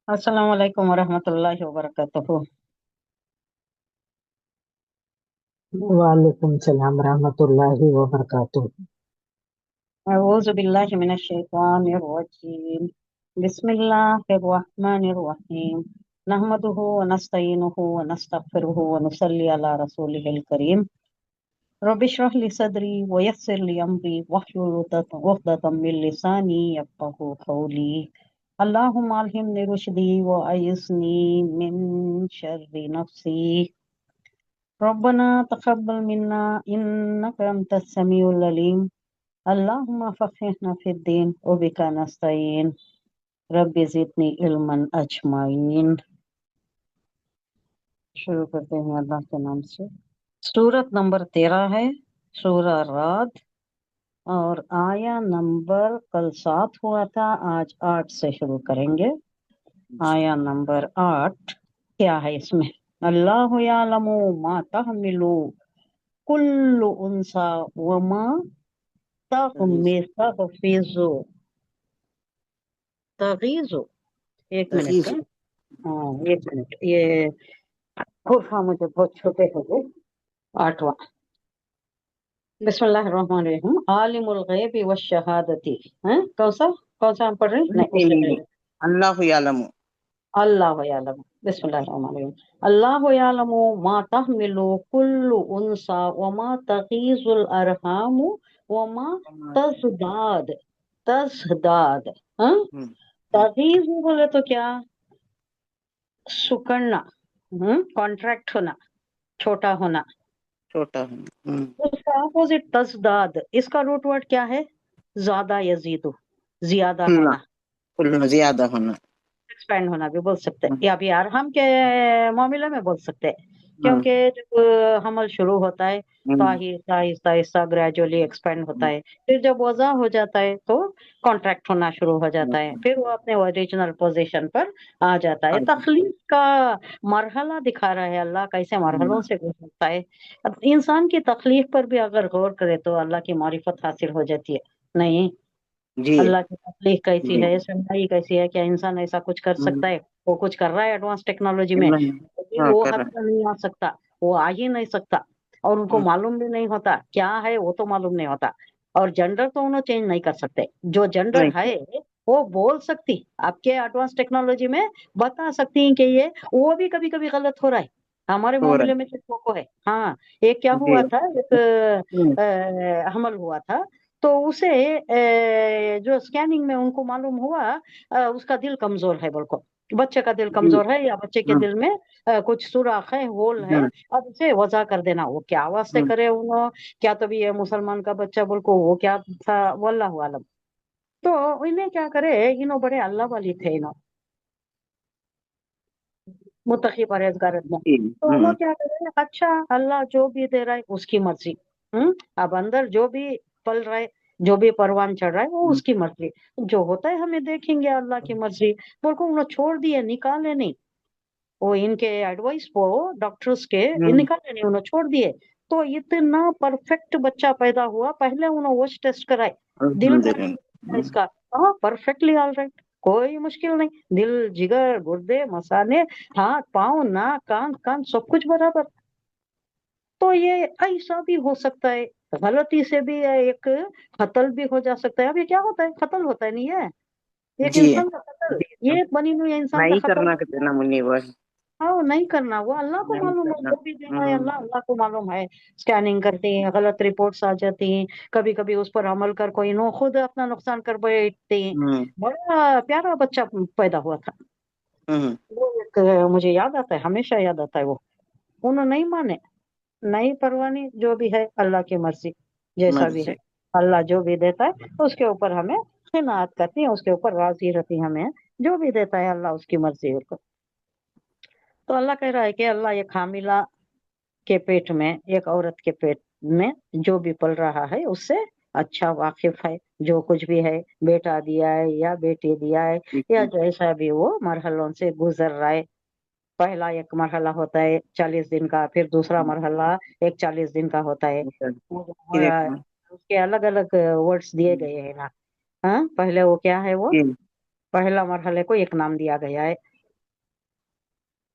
अस्सलाम वालेकुम वरहमतुल्लाहि वबरकातुहू। वालेकुम सलाम रहमतुल्लाहि व बरकातुहू। अऊज़ु बिल्लाहि मिनश शैतानिर रजीम। बिस्मिल्लाहिर्रहमानिर रहीम। नहमदुहु व नस्तईनुहु व नस्तगफिरुहु व नुसल्ली अला रसूलिहिल करीम। रब्बिश्रह ली सदरी व यस्सिर ली अमरी वहलुल उक़दतम मिन लिसानी यफ़क़हू क़ौली। अल्लाहुम्मा अल्हिमनी रुश्दी व अय्यिज़नी मिन शर्रि नफ्सी। रब्बना तक़ब्बल मिन्ना इन्नका अंतस समीउल अलीम। अल्लाहुम्मा फ़क़्हिना फ़िद्दीन व बिका नस्तईन। रब्बि ज़िदनी इल्मन अजमाइन। शुरू करते हैं अल्लाह के नाम से। सूरत नंबर 13 है, सूरह राद, और आया नंबर कल 7 हुआ था, आज 8 से शुरू करेंगे। आया नंबर 8 क्या है इसमें? अल्लाहु यालमु मा तहमिलु कुल्लु उन्सा व मा तग़ीज़ु तग़ीज़ु। एक मिनट का, हाँ एक मिनट, ये हुर्फा मुझे बहुत छोटे हो गए। 8वां। बिस्मिल्लाहिर्रहमानिर्रहीम। आलिमुल गैबि व शहादती। कौन सा हम पढ़ रहे हैं? नहीं, उससे पहले अल्लाहु यालमु। अल्लाहु यालमु। बिस्मिल्लाहिर्रहमानिर्रहीम। अल्लाहु यालमु मा तहमिलु कुल्लु उन्सा व मा तग़ीज़ुल अरहामु व मा तज़दाद तज़दाद। तग़ीज़ बोले तो क्या? सुकड़ना, कॉन्ट्रैक्ट होना, छोटा होना। छोटा उसका अपोजिट तज़दाद, इसका रूट वर्ड क्या है? ज्यादा यजीदु, ज्यादा खुलना होना, खुलना ज्यादा होना। एक्सपेंड होना भी बोल सकते हैं, या भी अरहम के मामले में बोल सकते हैं, हाँ, क्योंकि जब हमल शुरू होता है तो आहिस्ता आहिस्ता आहिस्ता ग्रेजुअली एक्सपेंड होता है, फिर जब वज़ा हो जाता है तो कॉन्ट्रैक्ट होना शुरू हो जाता है, फिर वो अपने ओरिजिनल पोजीशन पर आ जाता है। तखलीक का मरहला दिखा रहा है अल्लाह कैसे मरहलों से गुजरता है। अब इंसान की तखलीक पर भी अगर गौर करे तो अल्लाह की मारिफत हासिल हो जाती है। नहीं, जी अल्लाह की तख्लीक कैसी जी है, सच्चाई कैसी है, क्या इंसान ऐसा कुछ कर सकता है? वो कुछ कर रहा है एडवांस टेक्नोलॉजी में, नहीं, लेकिन हाँ वो कर हद रहा तक नहीं आ सकता, वो आ ही नहीं सकता, और उनको है। मालूम भी नहीं होता क्या है, वो तो मालूम नहीं होता। और जेंडर तो उन्हें चेंज नहीं कर सकते। जो जेंडर नहीं है वो बोल सकती, आपके एडवांस टेक्नोलॉजी में बता सकती हैं कि ये वो भी कभी कभी गलत हो रहा है। हमारे हो रहा मामले में तो वो है। हाँ, एक क्या है हुआ जी। था, एक हमल हुआ था, तो उसे जो स्कैनिंग में उनको मालूम हुआ उसका दिल कमजोर है, बोलको बच्चे का दिल जी कमजोर है, या बच्चे के दिल में कुछ सुराख है, होल है, हाँ, अब उसे वजह कर देना। वो क्या वास्ते हाँ, करे उन्होंने, क्या तो भी ये मुसलमान का बच्चा बोलको वो क्या था, वल्लाहु आलम। तो इन्हें क्या करे, इन्हों बड़े अल्लाह वाली थे, इन्हों मुत्तकी परहेजगार में। जी, तो उन्होंने क्या करे, अच्छा अल्लाह जो भी दे रहा है उसकी मर्जी। अब अंदर जो भी पल रहा है, जो भी परवान चढ़ रहा है वो उसकी मर्जी, जो होता है हमें देखेंगे, अल्लाह की मर्जी। बोल को उन्होंने छोड़ दिए, निकाले नहीं। वो इनके एडवाइस को डॉक्टर्स के निकाले नहीं, उन्होंने छोड़ दिए। तो इतना परफेक्ट बच्चा पैदा हुआ, पहले उन्होंने वॉच टेस्ट कराए, दिल का अल्हम्दुलिल्लाह। इसका, हाँ परफेक्टली ऑल राइट, कोई मुश्किल नहीं, दिल जिगर गुर्दे मसाने, हाथ पाँव नाक कान कान सब कुछ बराबर। तो ये ऐसा भी हो सकता है, गलती से भी एक कत्ल भी हो जा सकता है। अब ये क्या होता है, कत्ल होता है नहीं है, एक जी इंसान का कत्ल, ये बनी हुई इंसान का नहीं कत्ल करना होता है। कितना मुनीवर। हाँ, नहीं करना, वो अल्लाह को नहीं मालूम है, करना। जो भी दे रहा है अल्लाह, अल्लाह को मालूम है। स्कैनिंग करती हैं, गलत रिपोर्ट्स आ जाती हैं, कभी कभी उस पर अमल कर कोई नो खुद अपना नुकसान कर बैठते हैं। हम्म बड़ा प्यारा बच्चा पैदा हुआ था, हम्म वो एक मुझे याद आता है, हमेशा याद आता है वो। उन्होंने नहीं माने, नहीं परवाह नहीं, जो भी है अल्लाह की मर्जी, जैसा भी है मर्जी। अल्लाह जो भी देता है उसके ऊपर हमें किनात करती है, उसके ऊपर राजी रहती है, हमें जो भी देता है अल्लाह उसकी मर्जी है। तो अल्लाह कह रहा है कि अल्लाह एक हामिला के पेट में, एक औरत के पेट में जो भी पल रहा है उससे अच्छा वाकिफ है। जो कुछ भी है, बेटा दिया है या बेटी दिया है, या जैसा भी वो मरहलों से गुजर रहा है। पहला एक मरहला होता है 40 दिन का, फिर दूसरा मरहला एक 40 दिन का होता है। फिर एक उसके अलग अलग वर्ड्स दिए गए हैं ना। हाँ, पहले वो क्या है, वो जी पहला मरहले को एक नाम दिया गया है,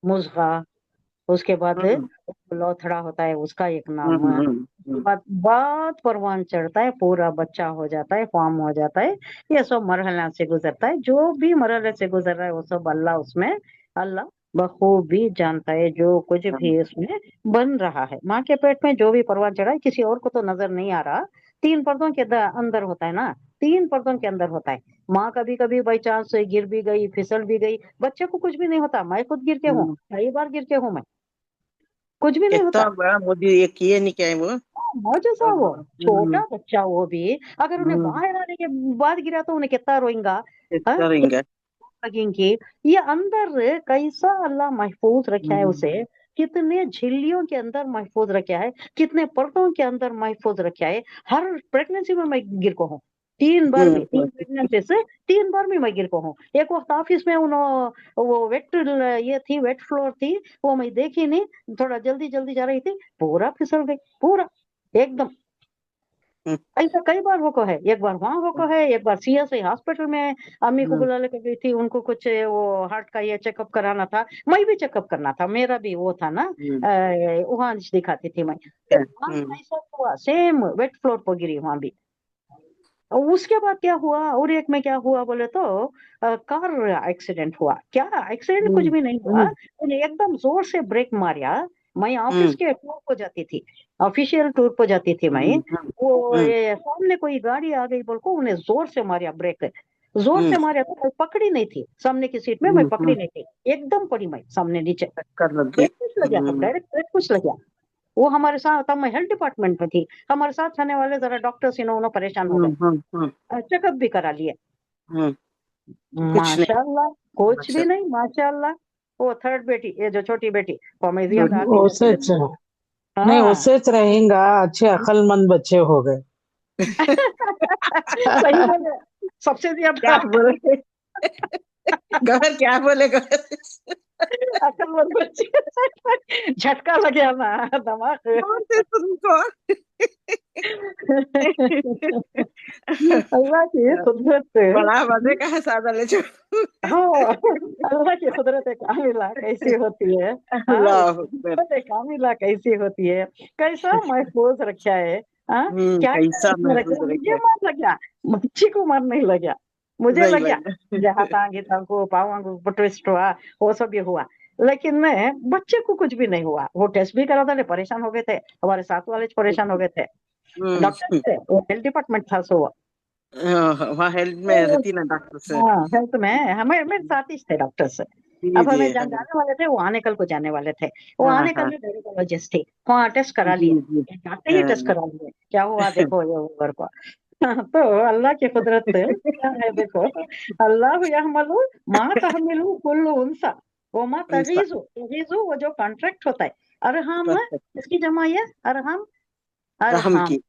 मुज़ग़ा, उसके बाद हम्म, लौथड़ा होता है उसका एक नाम, हम्म, हम्म, उसके हम्म, बाद बात परवान चढ़ता है, पूरा बच्चा हो जाता है, फॉर्म हो जाता है। ये सब मरहला से गुजरता है, जो भी मरहले से गुजर रहा है वो सब अल्लाह बखूबी जानता है, जो कुछ भी इसमें बन रहा है। माँ के पेट में जो भी परवान चढ़ा है किसी और को तो नजर नहीं आ रहा, 3 पर्दों के अंदर होता है ना, 3 पर्दों के अंदर होता है। माँ कभी कभी बाई चांस से गिर भी गई, फिसल भी गई, बच्चे को कुछ भी नहीं होता। मैं खुद गिर के हूँ, हम्म। कई बार गिर के हूँ मैं, कुछ भी नहीं इतना होता। बड़ा मुझे ये किए नहीं क्या है वो। मौजूदा वो छोटा हम्म, बच्चा, वो भी अगर उन्हें हम्म, बाहर आने के बाद गिरा तो उन्हें कितना रोएंगा, हाँ, इतना रहेंगे। लगेंगे। ये अंदर कैसा अल्लाह महफूज रखा है हम्म, उसे, कितने झिल्लियों के अंदर महफूज रखा है, कितने पर्दों के अंदर महफूज रखा है। हर प्रेगनेंसी में मैं गिर को हूँ, 3 बार में, 3 प्रेगनेंसी से 3 बार में मैं गिर को हूँ। एक वक्त ऑफिस में वो वेट ये थी, वेट फ्लोर थी, वो मैं देखी नहीं, थोड़ा जल्दी जल्दी जा रही थी, पूरा फिसल गई, पूरा एकदम। हम्म, ऐसा कई बार होको है, एक बार वहां होको है, एक बार सीएसआई हॉस्पिटल में अम्मी को हम्म, बुला लेकर गई थी, उनको कुछ वो हार्ट का ये चेकअप कराना था, मैं भी चेकअप करना था, मेरा भी वो था ना, हम्म, वहां दिखाती थी मैं, तो वहां हम्म, ऐसा हुआ, सेम वेट फ्लोर पर गिरी वहां भी। और उसके बाद क्या हुआ, और एक में क्या हुआ बोले तो कार एक्सीडेंट हुआ। क्या एक्सीडेंट कुछ हम्म, भी नहीं हुआ, हम्म, उन्हें एकदम जोर से ब्रेक मारा। मैं ऑफिस हम्म, के टूर को जाती थी, ऑफिशियल टूर को जाती थी मैं, हम्म, वो हम्म, ये सामने कोई गाड़ी आ गई बोल को उन्हें जोर से मारा ब्रेक, जोर हम्म, से मारा तो मैं पकड़ी नहीं थी, सामने की सीट में मैं पकड़ी नहीं थी, एकदम पड़ी मैं सामने नीचे, कर लगी। ब्रेक कुछ लग गया था, डायरेक्ट ब्रेक कुछ लग गया। वो हमारे साथ, तब मैं हेल्थ डिपार्टमेंट में थी, हमारे साथ रहने वाले जरा डॉक्टर्स इन्होंने परेशान हो हम्म, हम्म, गए, चेकअप भी करा लिए, हम्म, कुछ नहीं। माशाल्लाह कुछ अच्छा, भी नहीं, माशाल्लाह। वो थर्ड बेटी, ये जो छोटी बेटी, वो मैं जो ज्यादा आती उससे जाती अच्छा, रहती। नहीं हाँ। उससे अच्छा रहेगा, अच्छे अक्लमंद बच्चे हो गए। सही बोले, सबसे ज्यादा क्या बोले गौर, क्या बोले गौर। अकलमंद बच्चे। झटका लग गया ना दिमाग। गौर से तुमको। अल्लाह की कुदरत। बड़ा मजे का है सादा ले जो। हाँ, अल्लाह की कुदरत कामिला कैसी होती है, हाँ, अल्लाह उसकी अकबर। कुदरत कामिला कैसी होती है, कैसा महफूज रखा है। हाँ, क्या क्या कैसा इसमें रखा, महसूस मुझे रखे। मार लग गया, मच्छी को मार नहीं लग गया, मुझे नहीं लग गया लगे। जहाँ तांगी तंको पावांगो ट्विस्ट हुआ, वो सब भी हुआ, लेकिन मैं बच्चे को कुछ भी नहीं हुआ। वो टेस्ट भी करा था, परेशान हो गए थे, हमारे साथ वाले परेशान हो गए थे, डॉक्टर हम्म, थे, वो हेल्थ डिपार्टमेंट था सो। वहाँ हेल्थ में तो रहती ना डॉक्टर से। हाँ, हेल्थ में हमें मेरे साथ ही थे डॉक्टर से। जी अब जी हमें हाँ, जाने वाले थे, वो आने कल को जाने वाले थे, वो हाँ आने कल हाँ, में डायरेक्टोलॉजिस्ट थी, वहाँ टेस्ट करा जी लिए, जी जाते ही टेस्ट हाँ। करा लिए, क्या हुआ देखो ये ओवर को। तो अल्लाह की कुदरत क्या है देखो, अल्लाह यहमलु मा तहमिलु कुल्लु उनसा वो मा ऐसा, तगीजु तगीजु, वो जो कॉन्ट्रैक्ट होता है, अरहम, perfect। इसकी जमा ये अरहम, रहम अरहम, की,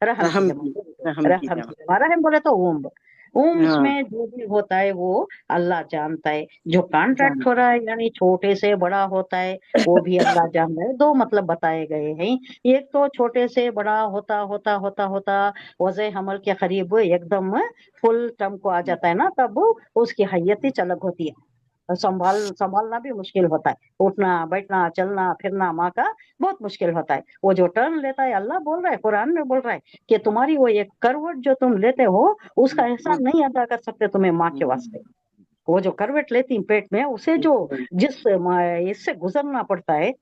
रहम की रहम जमा, की, रहम की रहम जमा। की जमा, रहम बोले तो ऊम्ब, ऊम्स हाँ, में जो भी होता है वो अल्लाह जानता है। जो कॉन्ट्रैक्ट हो जानता। रहा है यानी छोटे से बड़ा होता है, वो भी अल्लाह जानता है। दो मतलब बताए गए हैं, एक तो छोटे से बड़ा होता होता होता होता वज़े हमल के करीब एकदम फुल टर्म को आ जाता है ना, तब उसकी हैयत ही अलग होती है, संभालना भी मुश्किल होता है, उठना बैठना चलना फिरना माँ का बहुत मुश्किल होता है। वो जो टर्न लेता है, अल्लाह बोल रहा है कुरान में, बोल रहा है कि तुम्हारी वो एक करवट जो तुम लेते हो उसका एहसान नहीं अदा कर सकते तुम्हें माँ के वास्ते। वो जो करवट लेती पेट में, उसे जो जिस इससे गुजरना पड़ता है,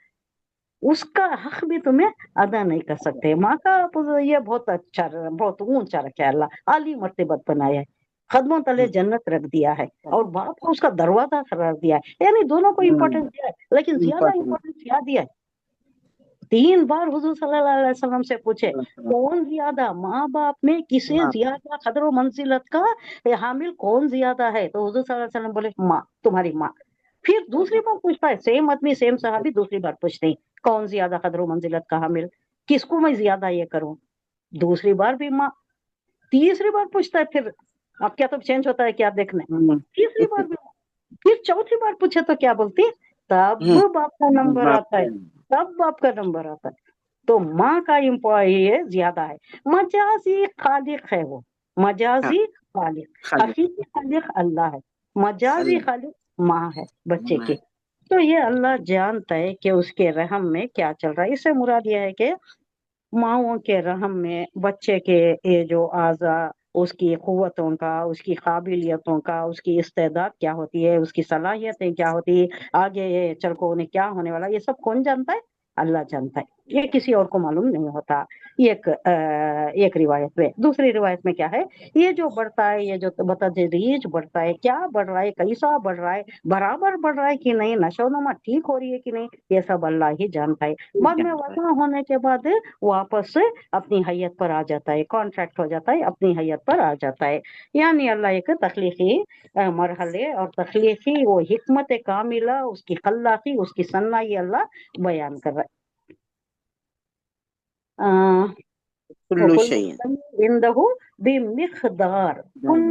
उसका हक भी तुम्हें अदा नहीं कर सकते। माँ का ये बहुत अच्छा, बहुत ऊंचा रखा है अल्लाह, आली मर्तबत बनाया है, कदमों तले जन्नत रख दिया है, और बाप को उसका दरवाजा करार दिया है, यानी दोनों को इम्पोर्टेंस दिया है, लेकिन ज्यादा इम्पोर्टेंट। इम्पोर्टेंस क्या दिया है। 3 बार हुजूर सल्लल्लाहु अलैहि वसल्लम से पूछे, कौन ज्यादा माँ बाप में किसे ज्यादा कदर व मंजिलत का हामिल कौन ज्यादा है, तो हुजूर सल्लल्लाहु अलैहि वसल्लम बोले माँ, तुम्हारी माँ। फिर दूसरी बार पूछता है, सेम आदमी सेम सहाबी दूसरी बार पूछते हैं, कौन ज्यादा कदर व मंजिलत का हामिल, किसको मैं ज्यादा ये करूं, दूसरी बार भी माँ। तीसरी बार पूछता है, फिर अब क्या तो चेंज होता है क्या देखने, तीसरी बार भी माँ। फिर चौथी बार पूछे तो क्या बोलती है, तब बाप का नंबर बाप आता है, का तब बाप का नंबर आता है। तो माँ का ये ज्यादा है। मजाजी खालिक है वो, हाँ, मजाजी खालिक, खालिद हकीकी खालिक अल्लाह है, मजाजी अल्लाह। खालिक माँ है बच्चे की। تو یہ اللہ جانتا ہے کہ اس کے رحم میں کیا چل رہا ہے. اس سے مراد یہ ہے کہ ماؤں کے رحم میں بچے کے یہ جو اعضاء، اس کی قوتوں کا، اس کی قابلیتوں کا، اس کی استعداد کیا ہوتی ہے، اس کی صلاحیتیں کیا ہوتی ہے، آگے یہ چل کو انہیں کیا ہونے والا، یہ سب کون جانتا ہے؟ اللہ جانتا ہے. یہ کسی اور کو معلوم نہیں ہوتا. ایک روایت میں. دوسری روایت میں کیا ہے؟ یہ جو بڑھتا ہے، یہ جو بتدریج بڑھتا ہے، کیا بڑھ رہا ہے، کیسا بڑھ رہا ہے، برابر بڑھ رہا ہے کہ نہیں، نشو و نما ٹھیک ہو رہی ہے کہ نہیں، یہ سب اللہ ہی جانتا ہے. بعد میں وضع ہونے کے بعد واپس اپنی حیت پر آ جاتا ہے، کانٹریکٹ ہو جاتا ہے، اپنی حیت پر آ جاتا ہے. یعنی اللہ ایک تخلیقی مرحلے اور تخلیقی وہ حکمت کاملہ، اس کی خلاقی، اس کی صنعی اللہ بیان کر رہا ہے. کلو وَكُلُّ شيء شيء عنده بمقدار، کل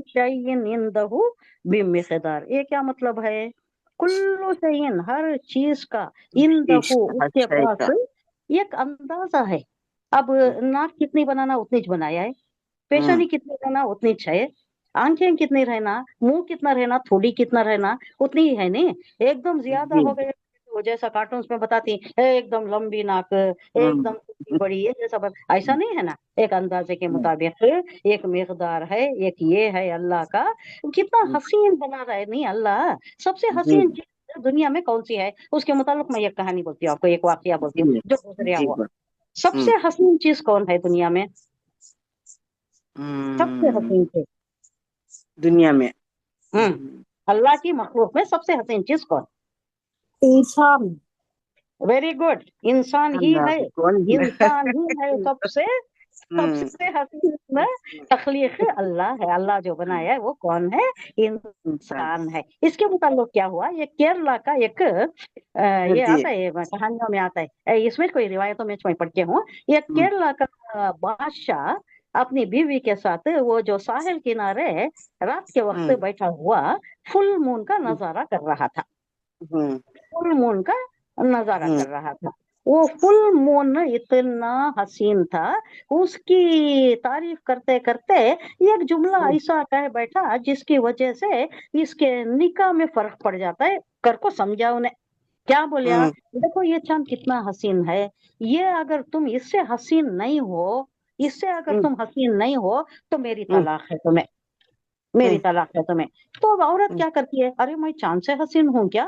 شيء عنده بمقدار. یہ کیا مطلب ہے؟ کل شيء، ہر چیز کا، عنده، اس کے شيء پاس ایک اندازہ ہے. اب ناک کتنی بنانا اتنی چ بنایا ہے، پیشانی کتنی رہنا اتنی چ ہے، آنکھیں کتنی رہنا، منہ کتنا رہنا، تھوڑی کتنا رہنا اتنی ہی ہے نہیں. ایک دم زیادہ ہو گئے وہ جیسا کارٹونس میں بتاتی ایک دم لمبی ناک، ایک دم بڑی، یہ جیسا ایسا نہیں ہے نا. ایک اندازے کے مطابق ایک مقدار ہے، ایک یہ ہے اللہ کا. کتنا حسین بنا رہا ہے نہیں اللہ. سب سے حسین چیز دنیا میں کون سی ہے؟ اس کے متعلق میں ایک کہانی بولتی ہوں آپ کو، ایک واقعہ بولتی ہوں جو گزریا ہوا. سب سے حسین چیز کون ہے دنیا میں؟ سب سے حسین چیز دنیا میں اللہ کی مخلوق میں سب سے حسین چیز کون؟ انسان. Very good. انسان ہی ہے. انسان ہی ہے سب سے حسین تخلیق اللہ ہے. اللہ جو بنایا ہے وہ کون ہے؟ انسان ہے. اس کے متعلق کیا ہوا؟ یہ کیرلا کا ایک یہ آتا ہے کہانیوں میں آتا ہے، اس میں کوئی روایتوں میں پڑھ کے ہوں. یہ کیرلا کا بادشاہ اپنی بیوی کے ساتھ وہ جو ساحل کنارے رات کے وقت بیٹھا ہوا فل مون کا نظارہ کر رہا تھا. فل مون کا نظارہ کر رہا تھا. وہ فل مون اتنا حسین تھا، اس کی تعریف کرتے کرتے ایک جملہ ایسا کہہ بیٹھا جس کی وجہ سے اس کے نکاح میں فرق پڑ جاتا ہے. کر کو سمجھا انہیں. کیا بولیا؟ دیکھو یہ چاند کتنا حسین ہے، یہ اگر تم اس سے حسین نہیں ہو، اس سے اگر تم حسین نہیں ہو تو میری طلاق ہے تمہیں، میری طلاق ہے تمہیں. تو اب عورت کیا کرتی ہے؟ ارے میں چاند سے حسین ہوں کیا؟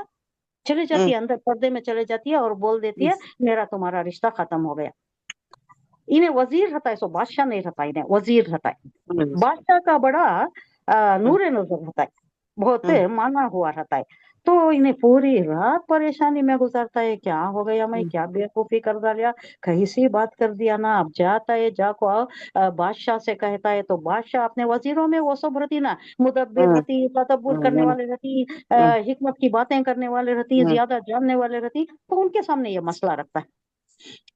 چلی جاتی ہے اندر پردے میں چلے جاتی ہے اور بول دیتی ہے میرا تمہارا رشتہ ختم ہو گیا. انہیں وزیر رہتا ہے، سو بادشاہ نہیں رہتا، انہیں وزیر رہتا ہے. بادشاہ کا بڑا نور نظر رہتا ہے، بہت مانا ہوا رہتا ہے. تو انہیں پوری رات پریشانی میں گزارتا ہے. کیا ہو گیا؟ میں کیا بیوقوفی کر ڈالیا، کہیں سی بات کر دیا نا. اب جاتا ہے، جا کو بادشاہ سے کہتا ہے تو بادشاہ اپنے وزیروں میں وہ سب رہتی نا، مدبر رہتی، تدبر کرنے والے رہتی، حکمت کی باتیں کرنے والے رہتی، زیادہ جاننے والے رہتی. تو ان کے سامنے یہ مسئلہ رکھتا ہے.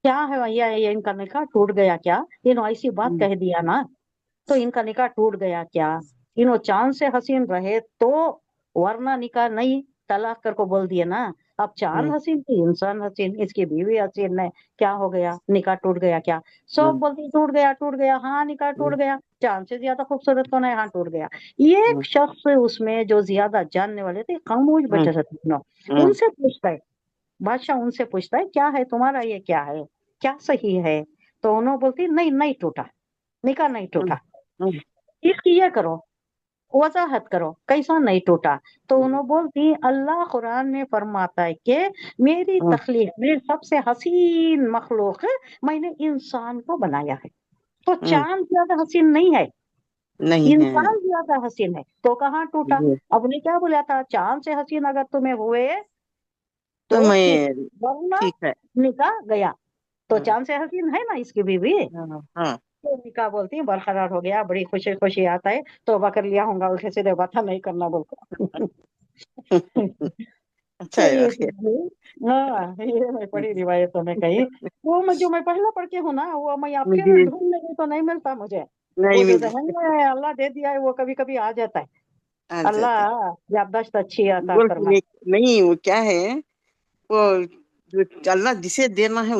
کیا ہے یہ ان کا نکاح ٹوٹ گیا کیا؟ انہوں ایسی بات کہہ دیا نا تو ان کا نکاح ٹوٹ گیا کیا؟ انہوں چاند سے حسین رہے تو ورنہ نکاح نہیں، طلاق کر کو بول دیے نا. اب چاند حسین تھی، انسان حسین، اس کی بیوی حسین ہے، کیا ہو گیا؟ نکاح ٹوٹ گیا کیا؟ سب بولتی ٹوٹ گیا ٹوٹ گیا. ہاں نکاح ٹوٹ گیا. چاند سے زیادہ خوبصورت کون ہے؟ ہاں ٹوٹ گیا. ایک شخص اس میں جو زیادہ جاننے والے تھے، خاموش بیٹھے تھے، ان سے پوچھتا ہے بادشاہ، ان سے پوچھتا ہے کیا ہے تمہارا، یہ کیا ہے، کیا صحیح ہے؟ تو انہوں بولتی نہیں ٹوٹا، نکاح نہیں ٹوٹا. اس کی یہ کرو، وضاحت کرو کیسا نہیں ٹوٹا. تو انہوں بولتی اللہ قرآن میں فرماتا ہے کہ میری تخلیق میں سب سے حسین مخلوق میں نے انسان کو بنایا ہے. تو چاند زیادہ حسین نہیں ہے، نہیں ہے. انسان زیادہ حسین ہے. تو کہاں ٹوٹا؟ اب نے کیا بولا تھا؟ چاند سے حسین اگر تمہیں ہوئے تو تو ٹھیک، میں ورنہ ٹھیک ہے. نکاح گیا. تو چاند سے حسین ہے نا اس کی بیوی. ہاں تو نکاح بولتی برقرار ہو گیا. بڑی خوشی خوشی آتا ہے، توبہ کر لیا ہوں گا، الٹے سیدھے باتیں نہیں کرنا بول کو. اچھا تو ہے. ہاں یہ میں پڑھی روایتوں میں کہیں. وہ جو میں پہلا پڑھ کے ہوں نا، وہ میں پھر مجھے ڈھونڈنے گئی تو نہیں ملتا مجھے. وہ نہیں جو ملی. ذہن میں اللہ دے دیا ہے وہ کبھی کبھی آ جاتا ہے. اچھا اچھا. اللہ یادداشت اچھی عطا بول فرمائے. نہیں وہ کیا ہے، وہ جو اللہ جسے دینا ہے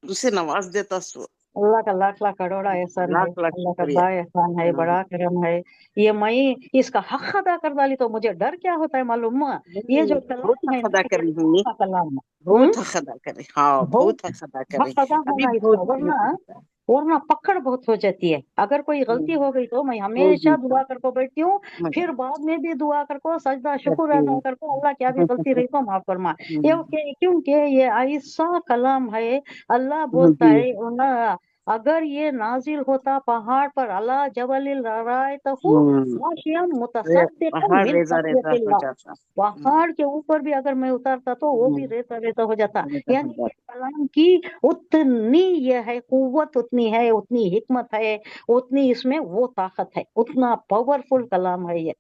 اسے نواز دیتا سو. اللہ का लाख लाख करोड़ा एहसान है, लाख लाख अल्लाह का शुक्रिया। बड़ा एहसान है, बड़ा करम है। ये मैं इसका हक अदा कर डाली तो मुझे डर क्या होता है मालूम हुआ? ये जो बहुत कलाम है हक ना, अदा ये करी अल्लाह हुई, का कलाम है। बहुत हक अदा करे, हाँ बहुत बहुत हक अदा करे। हक अदा अभी होना इसका, बहुत वरना वरना पकड़ बहुत हो जाती है। अगर कोई गलती हो गई तो मैं हमेशा दुआ करके बैठती हूँ, फिर बाद में भी दुआ करको, सजदा शुक्र अदा करको, अल्लाह क्या भी गलती रही तो माफ फरमा। ये क्योंकि ये ऐसा कलाम है, अल्लाह बोलता है ना, अगर ये नाजिल होता पहाड़ पर, अला जबलिल रायतहु गाशियम मुतसद्दिकन पहाड़ मिन रेजा रेजा हो खशयतिल्लाह, जाता। पहाड़ के ऊपर भी अगर मैं उतारता तो वो भी रेता रेता हो जाता। रेजा हो यानी ये जाता। कलाम की उतनी ये है कुव्वत, उतनी है, उतनी हिकमत है, उतनी इसमें वो ताकत है, उतना पावरफुल कलाम है ये।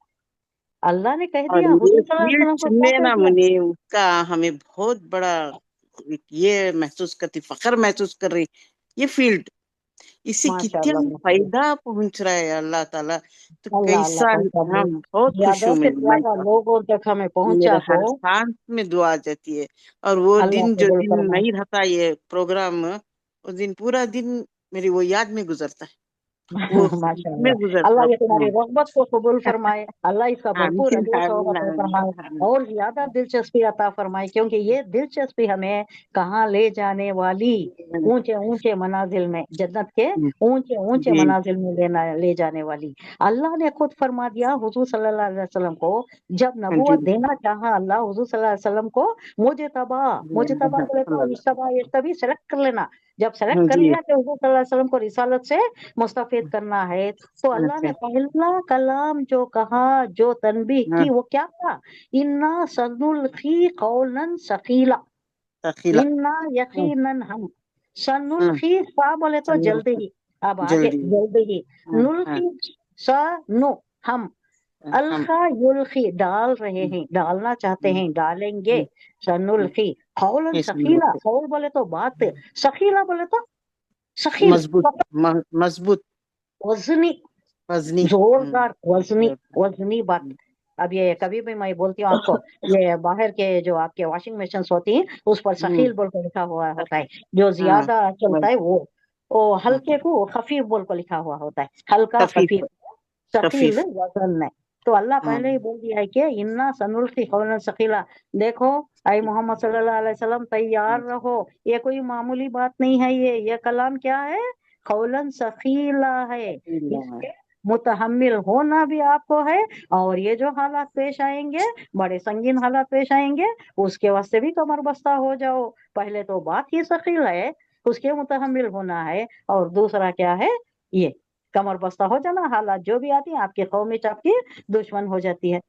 अल्लाह ने कह और दिया, ये हुजूर सल्लल्लाहु अलैहि फील्ड वसल्लम को क्या चुनने कह ना दिया? मुने, उसका हमें बहुत बड़ा ये महसूस करती, फख्र महसूस कर रही। ये फील्ड इससे कितना माशाअल्लाह माशाअल्लाह, फायदा पहुंच रहा है अल्लाह ताला, तो अल्लाह अल्लाह कैसा पहुंचा दे, हम बहुत खुश ज्यादा हूँ। से मैं ज्यादा तो, लोगों तक हमें मेरे पहुंचा हर तो सांस में दुआ आ जाती है। और वो अल्लाह दिन जो कबूल दिन फरमाए। नहीं रहता ये प्रोग्राम, उस दिन पूरा दिन मेरी वो याद में गुजरता है, वो में माशाअल्लाह, गुजरता अल्लाह है। ये तुम्हारी रग़बत को कबूल फरमाए, अल्लाह इसका भरपूर आमीन अजर सवाब आमीन अता आमीन फरमाए आमीन। और ज्यादा दिलचस्पी अता फरमाए, क्योंकि ये दिलचस्पी हमें कहाँ ले जाने वाली, ऊंचे ऊंचे मनाजिल में, जन्नत के ऊंचे ऊंचे जी मनाजिल में ले जाने वाली। अल्लाह ने खुद फरमा दिया हुजूर सल्लल्लाहु अलैहि वसल्लम को, जब जी नबूवत देना चाहा अल्लाह हुजूर सल्लल्लाहु अलैहि वसल्लम को, मुजतबा बोले तो इस्तबा तभी सेलेक्ट कर लेना। जब सेलेक्ट कर जी लिया कि हुजूर सल्लल्लाहु अलैहि वसल्लम को रिसालत से मुस्तफीद करना है, तो अल्लाह ने पहला कलाम जो कहा, जो तनबीह की, वो क्या था? इन्ना सनुल्की कौलन सकीला, तखीला। इन्ना यकीनन हम, सनुल्की सा बोले तो जल्दी ही, अब आगे जल्दी। जल्दी ही, हाँ, हाँ, नुल्की सा नु हम, हम अलखा युल्खी डाल रहे हैं, डालना चाहते हैं, डालेंगे, सनुल्खी कौलन इस सकीला, कौल बोले तो बात, सकीला बोले तो सकील, मजबूत, मजबूत वजनी, वजनी। जोरदार वजनी, वजनी बात। अब ये कभी भी मैं बोलती हूँ आपको, ये बाहर के जो आपके वॉशिंग मशीन होती हैं उस पर सकील बोल कर लिखा हुआ होता है, जो हाँ, ज्यादा चलता है वो हल्के को खफीफ बोल कर लिखा हुआ होता है, हल्का खफीफ खफीफ, सकील खफीफ। वजन है। तो अल्लाह हाँ, पहले ही बोल दिया है कि इन्ना सनुल्की कौलन सकीला, देखो आई मोहम्मद सल्लल्लाहु अलैहि वसल्लम तैयार रहो, ये कोई मामूली बात नहीं है, ये कलाम क्या है? कौलन सकीला है, इसके मुतहम्मिल होना भी आपको है, और ये जो हालात पेश आएंगे, बड़े संगीन हालात पेश आएंगे, उसके वास्ते भी कमर बस्ता हो जाओ। पहले तो बात ही सकील है, उसके मुतहम्मिल होना है, और दूसरा क्या है? ये कमर बस्ता हो जाना, हालात जो भी आती है आपकी कौम में आपकी दुश्मन हो जाती है।